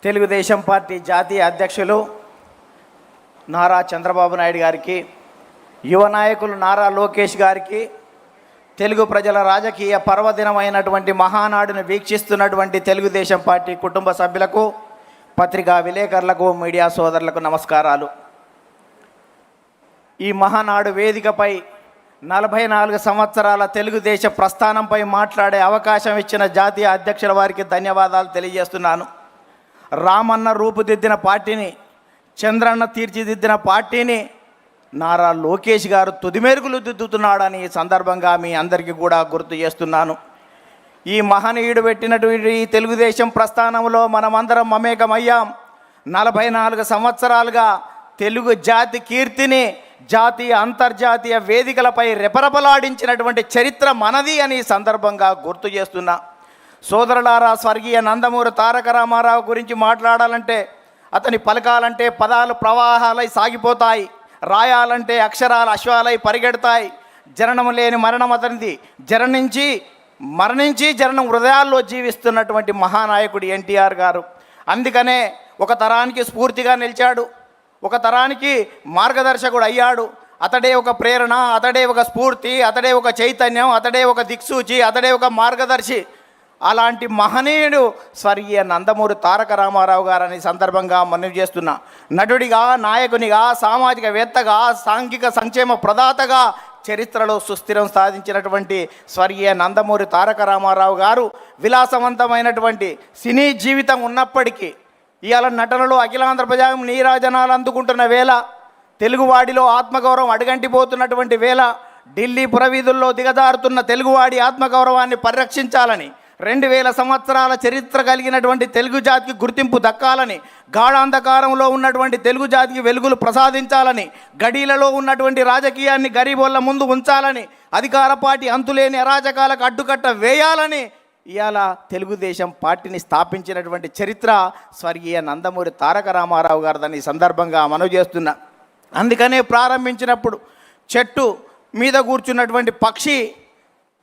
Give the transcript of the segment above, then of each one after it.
Telugu Desam party జాతీయ అధ్యక్షులు నారా చంద్రబాబు నాయుడు గారికి, యువ నాయకులు నారా లోకేష్ గారికి, తెలుగు ప్రజల రాజకీయ పర్వదినమైనటువంటి మహానాడును వీక్షిస్తున్నటువంటి తెలుగుదేశం పార్టీ కుటుంబ సభ్యులకు, పత్రికా విలేకరులకు, మీడియా సోదరులకు నమస్కారాలు. ఈ మహానాడు వేదికపై 44 సంవత్సరాల తెలుగుదేశ ప్రస్థానంపై మాట్లాడే అవకాశం ఇచ్చిన జాతీయ అధ్యక్షుల వారికి ధన్యవాదాలు తెలియజేస్తున్నాను. రామన్న రూపుదిద్దిన పార్టీని, చంద్రన్న తీర్చిదిద్దిన పార్టీని నారా లోకేష్ గారు తుదిమెరుగులు దిద్దుతున్నాడని ఈ సందర్భంగా మీ అందరికీ కూడా గుర్తు చేస్తున్నాను. ఈ మహనీయుడు పెట్టినటువంటి తెలుగుదేశం ప్రస్థానంలో మనమందరం మమేకమయ్యాం. 44 సంవత్సరాలుగా తెలుగు జాతి కీర్తిని జాతీయ అంతర్జాతీయ వేదికలపై రెపరెపలాడించినటువంటి చరిత్ర మనది అని సందర్భంగా గుర్తు చేస్తున్నా. సోదరులారా, స్వర్గీయ నందమూరి తారక రామారావు గురించి మాట్లాడాలంటే, అతని పలకాలంటే పదాలు ప్రవాహాలై సాగిపోతాయి, రాయాలంటే అక్షరాలు అశ్వాలై పరిగెడతాయి. జననం లేని మరణం అతనిది, మరణించి జననం హృదయాల్లో జీవిస్తున్నటువంటి మహానాయకుడు ఎన్టీఆర్ గారు. అందుకనే ఒక తరానికి స్ఫూర్తిగా నిలిచాడు, ఒక తరానికి మార్గదర్శకుడు అయ్యాడు. అతడే ఒక ప్రేరణ, అతడే ఒక స్ఫూర్తి, అతడే ఒక చైతన్యం, అతడే ఒక దిక్సూచి, అతడే ఒక మార్గదర్శి. అలాంటి మహనీయుడు స్వర్గీయ నందమూరి తారక రామారావు గారని సందర్భంగా మనవి చేస్తున్నా. నటుడిగా, నాయకునిగా, సామాజికవేత్తగా, సాంఘిక సంక్షేమ ప్రదాతగా చరిత్రలో సుస్థిరం సాధించినటువంటి స్వర్గీయ నందమూరి తారక రామారావు గారు విలాసవంతమైనటువంటి సినీ జీవితం ఉన్నప్పటికీ ఇవాళ నటనలో అఖిలాంధ్ర ప్రజాగం నీరాజనాలు అందుకుంటున్న వేళ, తెలుగువాడిలో ఆత్మగౌరవం అడుగంటిపోతున్నటువంటి వేళ, ఢిల్లీ పురవీధుల్లో దిగజారుతున్న తెలుగువాడి ఆత్మగౌరవాన్ని పరిరక్షించాలని, 2000 సంవత్సరాల చరిత్ర కలిగినటువంటి తెలుగు జాతికి గుర్తింపు దక్కాలని, గాఢాంధకారంలో ఉన్నటువంటి తెలుగు జాతికి వెలుగులు ప్రసాదించాలని, గడీలలో ఉన్నటువంటి రాజకీయాన్ని గరీబోళ్ళ ముందు ఉంచాలని, అధికార పార్టీ అంతులేని అరాచకాలకు అడ్డుకట్ట వేయాలని ఇవాళ తెలుగుదేశం పార్టీని స్థాపించినటువంటి చరిత్ర స్వర్గీయ నందమూరి తారక రామారావు గారిదని ఈ సందర్భంగా మనవి చేస్తున్నా. అందుకనే ప్రారంభించినప్పుడు చెట్టు మీద కూర్చున్నటువంటి పక్షి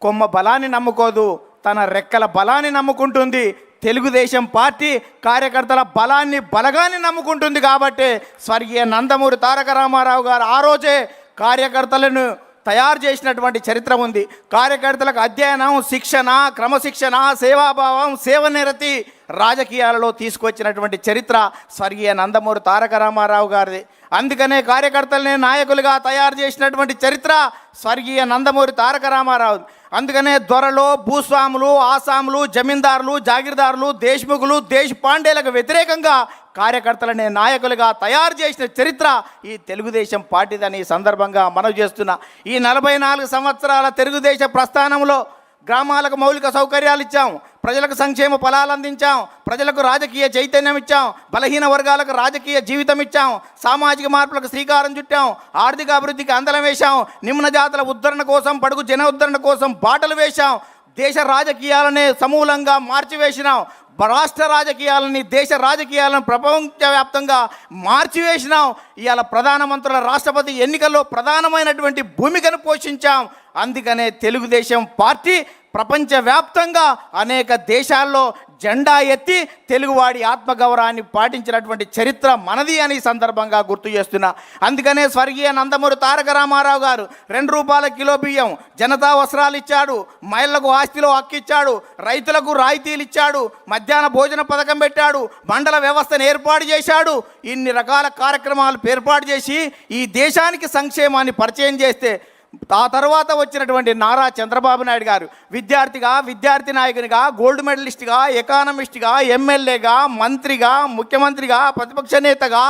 కొమ్మ బలాన్ని నమ్ముకోదు, తన రెక్కల బలాన్ని నమ్ముకుంటుంది. తెలుగుదేశం పార్టీ కార్యకర్తల బలగాన్ని నమ్ముకుంటుంది. కాబట్టి స్వర్గీయ నందమూరి తారక రామారావు గారు ఆ రోజే కార్యకర్తలను తయారు చేసినటువంటి చరిత్ర ఉంది. కార్యకర్తలకు అధ్యయనం, శిక్షణ, క్రమశిక్షణ, సేవాభావం, సేవనిరతి రాజకీయాలలో తీసుకొచ్చినటువంటి చరిత్ర స్వర్గీయ నందమూరి తారక రామారావు గారిది. అందుకనే కార్యకర్తలనే నాయకులుగా తయారు చేసినటువంటి చరిత్ర స్వర్గీయ నందమూరి తారక రామారావు. అందుకనే దొరలు, భూస్వాములు, ఆసాములు, జమీందారులు, జాగీర్దారులు, దేశ్ముఖులు, దేశపాండేలకు వ్యతిరేకంగా కార్యకర్తలనే నాయకులుగా తయారు చేసిన చరిత్ర ఈ తెలుగుదేశం పార్టీదని సందర్భంగా మనవి చేస్తున్నా. ఈ 44 సంవత్సరాల తెలుగుదేశ ప్రస్థానంలో గ్రామాలకు మౌలిక సౌకర్యాలు ఇచ్చాం, ప్రజలకు సంక్షేమ ఫలాలు అందించాం, ప్రజలకు రాజకీయ చైతన్యం ఇచ్చాం, బలహీన వర్గాలకు రాజకీయ జీవితం ఇచ్చాం, సామాజిక మార్పులకు శ్రీకారం చుట్టాం, ఆర్థిక అభివృద్ధికి అందలం వేశాం, నిమ్న జాతుల ఉద్ధరణ కోసం, బడుగు జన ఉద్ధరణ కోసం బాటలు వేశాం, దేశ రాజకీయాలనే సమూలంగా మార్చివేసినాం, రాష్ట్ర రాజకీయాలని, దేశ రాజకీయాలను ప్రపంచవ్యాప్తంగా మార్చివేసినాం. ఇవాళ ప్రధానమంత్రుల, రాష్ట్రపతి ఎన్నికల్లో ప్రధానమైనటువంటి భూమికను పోషించాం. అందుకనే తెలుగుదేశం పార్టీ ప్రపంచవ్యాప్తంగా అనేక దేశాల్లో జెండా ఎత్తి తెలుగువాడి ఆత్మగౌరవాన్ని పాటించినటువంటి చరిత్ర మనది అని సందర్భంగా గుర్తు చేస్తున్నా. అందుకనే స్వర్గీయ నందమూరి తారక రామారావు గారు 2 రూపాయల కిలో బియ్యం, జనతా వస్త్రాలు ఇచ్చాడు, మహిళలకు ఆస్తిలో హక్కు ఇచ్చాడు, రైతులకు రాయితీలు ఇచ్చాడు, మధ్యాహ్న భోజన పథకం పెట్టాడు, మండల వ్యవస్థను ఏర్పాటు చేశాడు. ఇన్ని రకాల కార్యక్రమాలు ఏర్పాటు చేసి ఈ దేశానికి సంక్షేమాన్ని పరిచయం చేస్తే ఆ తర్వాత వచ్చినటువంటి నారా చంద్రబాబు నాయుడు గారు విద్యార్థిగా, విద్యార్థి నాయకునిగా, గోల్డ్ మెడలిస్ట్గా, ఎకానమిస్ట్గా, ఎమ్మెల్యేగా, మంత్రిగా, ముఖ్యమంత్రిగా, ప్రతిపక్ష నేతగా,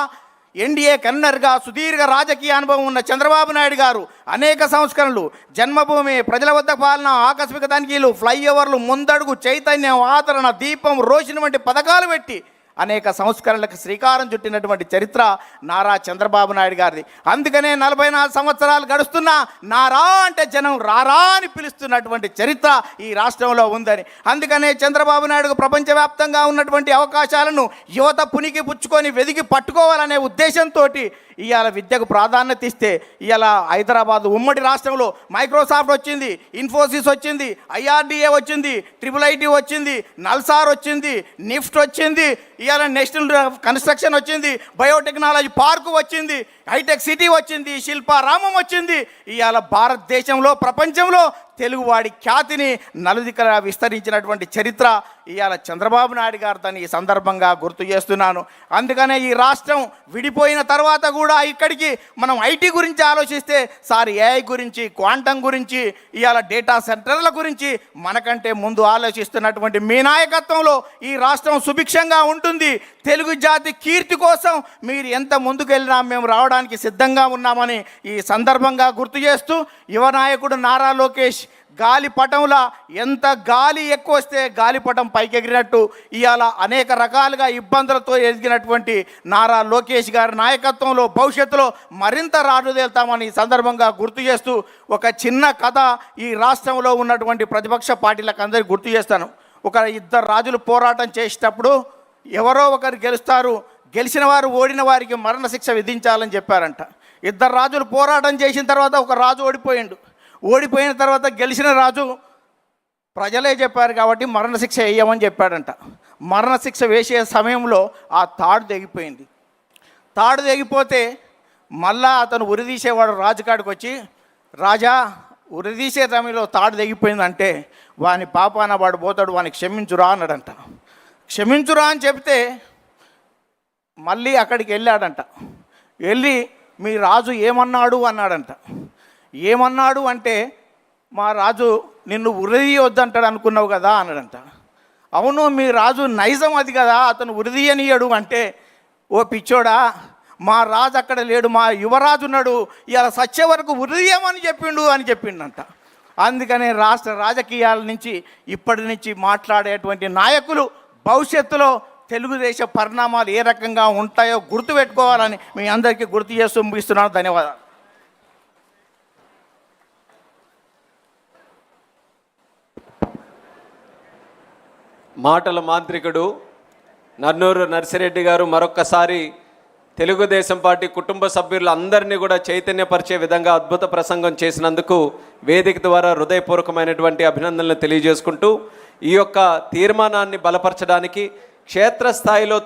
ఎన్డీఏ కన్వీనర్గా సుదీర్ఘ రాజకీయ అనుభవం ఉన్న చంద్రబాబు నాయుడు గారు అనేక సంస్కరణలు, జన్మభూమి, ప్రజల వద్ద పాలన, ఆకస్మిక తనిఖీలు, ఫ్లైఓవర్లు, ముందడుగు, చైతన్యం, ఆదరణ, దీపం, రోషిని వంటి పథకాలు పెట్టి అనేక సంస్కరణలకు శ్రీకారం చుట్టినటువంటి చరిత్ర నారా చంద్రబాబు నాయుడు గారిది. అందుకనే 44 సంవత్సరాలు గడుస్తున్నా నారా అంటే జనం రారా అని పిలుస్తున్నటువంటి చరిత్ర ఈ రాష్ట్రంలో ఉందని. అందుకనే చంద్రబాబు నాయుడుకు ప్రపంచవ్యాప్తంగా ఉన్నటువంటి అవకాశాలను యువత పునికి పుచ్చుకొని వెదికి పట్టుకోవాలనే ఉద్దేశంతో ఇవాళ విద్యకు ప్రాధాన్యత ఇస్తే ఇవాళ హైదరాబాద్ ఉమ్మడి రాష్ట్రంలో మైక్రోసాఫ్ట్ వచ్చింది, ఇన్ఫోసిస్ వచ్చింది, IRDA వచ్చింది, IIIT వచ్చింది, నల్సార్ వచ్చింది, నిఫ్ట్ వచ్చింది, ఇవాళ నేషనల్ కన్స్ట్రక్షన్ వచ్చింది, బయోటెక్నాలజీ పార్కు వచ్చింది, హైటెక్ సిటీ వచ్చింది, శిల్పారామం వచ్చింది. ఇవాళ భారతదేశంలో ప్రపంచంలో తెలుగువాడి ఖ్యాతిని నలుదికలా విస్తరించినటువంటి చరిత్ర ఇవాళ చంద్రబాబు నాయుడు గారు దాన్ని ఈ సందర్భంగా గుర్తు చేస్తున్నాను. అందుకనే ఈ రాష్ట్రం విడిపోయిన తర్వాత కూడా ఇక్కడికి మనం ఐటీ గురించి ఆలోచిస్తే సార్ ఏఐ గురించి, క్వాంటం గురించి, ఇవాళ డేటా సెంటర్ల గురించి మనకంటే ముందు ఆలోచిస్తున్నటువంటి మీ నాయకత్వంలో ఈ రాష్ట్రం సుభిక్షంగా ఉంటుంది. తెలుగు జాతి కీర్తి కోసం మీరు ఎంత ముందుకెళ్ళినా మేము రావడానికి సిద్ధంగా ఉన్నామని ఈ సందర్భంగా గుర్తు చేస్తూ, యువ నాయకుడు నారా లోకేష్ గాలిపటంలా ఎంత గాలి ఎక్కువ వస్తే గాలిపటం పైకెగిరినట్టు ఇవాళ అనేక రకాలుగా ఇబ్బందులతో ఎదిగినటువంటి నారా లోకేష్ గారి నాయకత్వంలో భవిష్యత్తులో మరింత రాజుదేల్తామని ఈ సందర్భంగా గుర్తు చేస్తూ ఒక చిన్న కథ ఈ రాష్ట్రంలో ఉన్నటువంటి ప్రతిపక్ష పార్టీలకు అందరికీ గుర్తు చేస్తాను. ఒక ఇద్దరు రాజులు పోరాటం చేసేటప్పుడు ఎవరో ఒకరు గెలుస్తారు, గెలిచిన వారు ఓడిన వారికి మరణశిక్ష విధించాలని చెప్పారంట. ఇద్దరు రాజులు పోరాటం చేసిన తర్వాత ఒక రాజు ఓడిపోయిన తర్వాత గెలిచిన రాజు ప్రజలే చెప్పారు కాబట్టి మరణశిక్ష వేయమని చెప్పాడంట. మరణశిక్ష వేసే సమయంలో ఆ తాడు తెగిపోయింది. తాడు తెగిపోతే మళ్ళా అతను ఉరిదీసేవాడు రాజుకాడికి వచ్చి, రాజా ఉరిదీసే సమయంలో తాడు తెగిపోయిందంటే వాని పాపాన వాడు పోతాడు, వాని క్షమించురా అన్నాడంట. క్షమించురా అని చెప్తే మళ్ళీ అక్కడికి వెళ్ళాడంట. వెళ్ళి మీ రాజు ఏమన్నాడు అన్నాడంట. ఏమన్నాడు అంటే మా రాజు నిన్ను ఉరిదీయొద్దంటాడు అనుకున్నావు కదా అన్నాడంట. అవును మీ రాజు నైజం అది కదా, అతను ఉరిదీయనీయడు అంటే, ఓ పిచ్చోడా మా రాజు అక్కడ లేడు, మా యువరాజు ఉన్నాడు, ఇలా సచ్చే వరకు ఉరిదీయమని చెప్పిండు అని చెప్పిండంట. అందుకనే రాష్ట్ర రాజకీయాల నుంచి ఇప్పటి నుంచి మాట్లాడేటువంటి నాయకులు భవిష్యత్తులో తెలుగుదేశ పరిణామాలు ఏ రకంగా ఉంటాయో గుర్తుపెట్టుకోవాలని మీ అందరికీ గుర్తు చేస్తూ ముగిస్తున్నాను. ధన్యవాదాలు. మాటల మాంత్రికుడు నన్నూరు నర్సిరెడ్డి గారు మరొక్కసారి తెలుగుదేశం పార్టీ కుటుంబ సభ్యులందరినీ కూడా చైతన్యపరిచే విధంగా అద్భుత ప్రసంగం చేసినందుకు వేదిక ద్వారా హృదయపూర్వకమైనటువంటి అభినందనలు తెలియజేసుకుంటూ ఈ యొక్క తీర్మానాన్ని బలపరచడానికి క్షేత్రస్థాయిలో